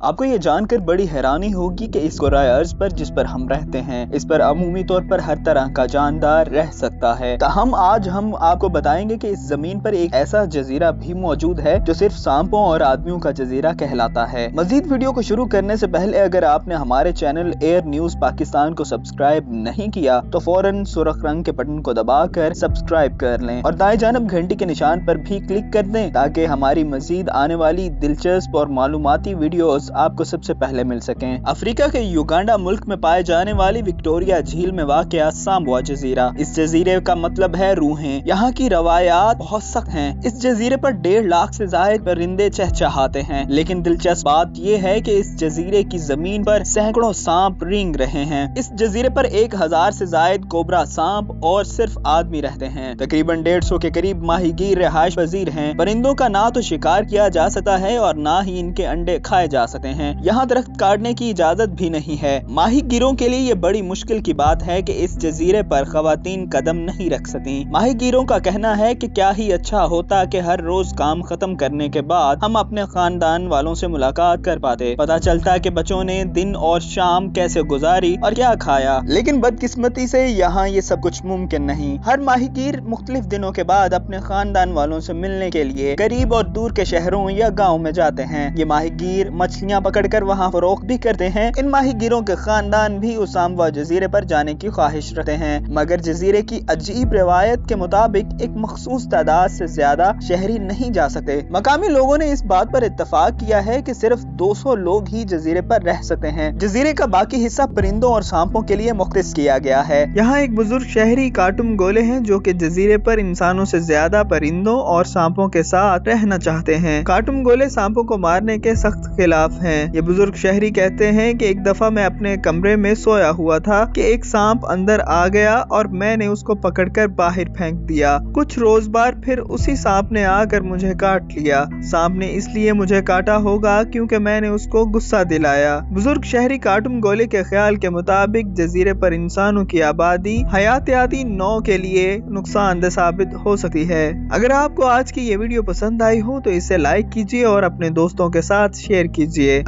آپ کو یہ جان کر بڑی حیرانی ہوگی کہ اس کرۂ ارض پر جس پر ہم رہتے ہیں اس پر عمومی طور پر ہر طرح کا جاندار رہ سکتا ہے، تاہم آج ہم آپ کو بتائیں گے کہ اس زمین پر ایک ایسا جزیرہ بھی موجود ہے جو صرف سانپوں اور آدمیوں کا جزیرہ کہلاتا ہے۔ مزید ویڈیو کو شروع کرنے سے پہلے اگر آپ نے ہمارے چینل ایئر نیوز پاکستان کو سبسکرائب نہیں کیا تو فوراً سرخ رنگ کے بٹن کو دبا کر سبسکرائب کر لیں اور دائیں جانب گھنٹی کے نشان پر بھی کلک کر دیں تاکہ ہماری مزید آنے والی دلچسپ اور معلوماتی ویڈیوز آپ کو سب سے پہلے مل سکیں۔ افریقہ کے یوگانڈا ملک میں پائے جانے والی وکٹوریا جھیل میں واقع سامبوا جزیرہ، اس جزیرے کا مطلب ہے روحیں۔ یہاں کی روایات بہت سخت ہیں۔ اس جزیرے پر 1.5 لاکھ سے زائد پرندے چہچہاتے ہیں، لیکن دلچسپ بات یہ ہے کہ اس جزیرے کی زمین پر سینکڑوں سانپ رینگ رہے ہیں۔ اس جزیرے پر 1000 سے زائد کوبرا سانپ اور صرف آدمی رہتے ہیں۔ تقریباً 150 کے قریب ماہی گیر رہائش پذیر ہیں۔ پرندوں کا نہ تو شکار کیا جا سکتا ہے اور نہ ہی ان کے انڈے کھائے جا سکتے ہیں۔ یہاں درخت کاٹنے کی اجازت بھی نہیں ہے۔ ماہی گیروں کے لیے یہ بڑی مشکل کی بات ہے کہ اس جزیرے پر خواتین قدم نہیں رکھ سکتی۔ ماہی گیروں کا کہنا ہے کہ کیا ہی اچھا ہوتا کہ ہر روز کام ختم کرنے کے بعد ہم اپنے خاندان والوں سے ملاقات کر پاتے، پتہ چلتا کہ بچوں نے دن اور شام کیسے گزاری اور کیا کھایا، لیکن بدقسمتی سے یہاں یہ سب کچھ ممکن نہیں۔ ہر ماہی گیر مختلف دنوں کے بعد اپنے خاندان والوں سے ملنے کے لیے قریب اور دور کے شہروں یا گاؤں میں جاتے ہیں۔ یہ ماہی گیر مچھلیاں پکڑ کر وہاں فروخت بھی کرتے ہیں۔ ان ماہی گیروں کے خاندان بھی اس سامبوا جزیرے پر جانے کی خواہش رکھتے ہیں، مگر جزیرے کی عجیب روایت کے مطابق ایک مخصوص تعداد سے زیادہ شہری نہیں جا سکتے۔ مقامی لوگوں نے اس بات پر اتفاق کیا ہے کہ صرف 200 لوگ ہی جزیرے پر رہ سکتے ہیں۔ جزیرے کا باقی حصہ پرندوں اور سانپوں کے لیے مختص کیا گیا ہے۔ یہاں ایک بزرگ شہری کاٹم گولے ہیں جو کہ جزیرے پر انسانوں سے زیادہ پرندوں اور سانپوں کے ساتھ رہنا چاہتے ہیں۔ کاٹم گولے سانپوں کو مارنے کے سخت خلاف ہیں۔ یہ بزرگ شہری کہتے ہیں کہ ایک دفعہ میں اپنے کمرے میں سویا ہوا تھا کہ ایک سانپ اندر آ گیا اور میں نے اس کو پکڑ کر باہر پھینک دیا۔ کچھ روز بعد پھر اسی سانپ نے آ کر مجھے کاٹ لیا۔ سانپ نے اس لیے مجھے کاٹا ہوگا کیونکہ میں نے اس کو غصہ دلایا۔ بزرگ شہری کاٹم گولے کے خیال کے مطابق جزیرے پر انسانوں کی آبادی حیاتیاتی نوع کے لیے نقصان دہ ثابت ہو سکتی ہے۔ اگر آپ کو آج کی یہ ویڈیو پسند آئی ہو تو اسے لائک کیجیے اور اپنے دوستوں کے ساتھ شیئر کیجیے۔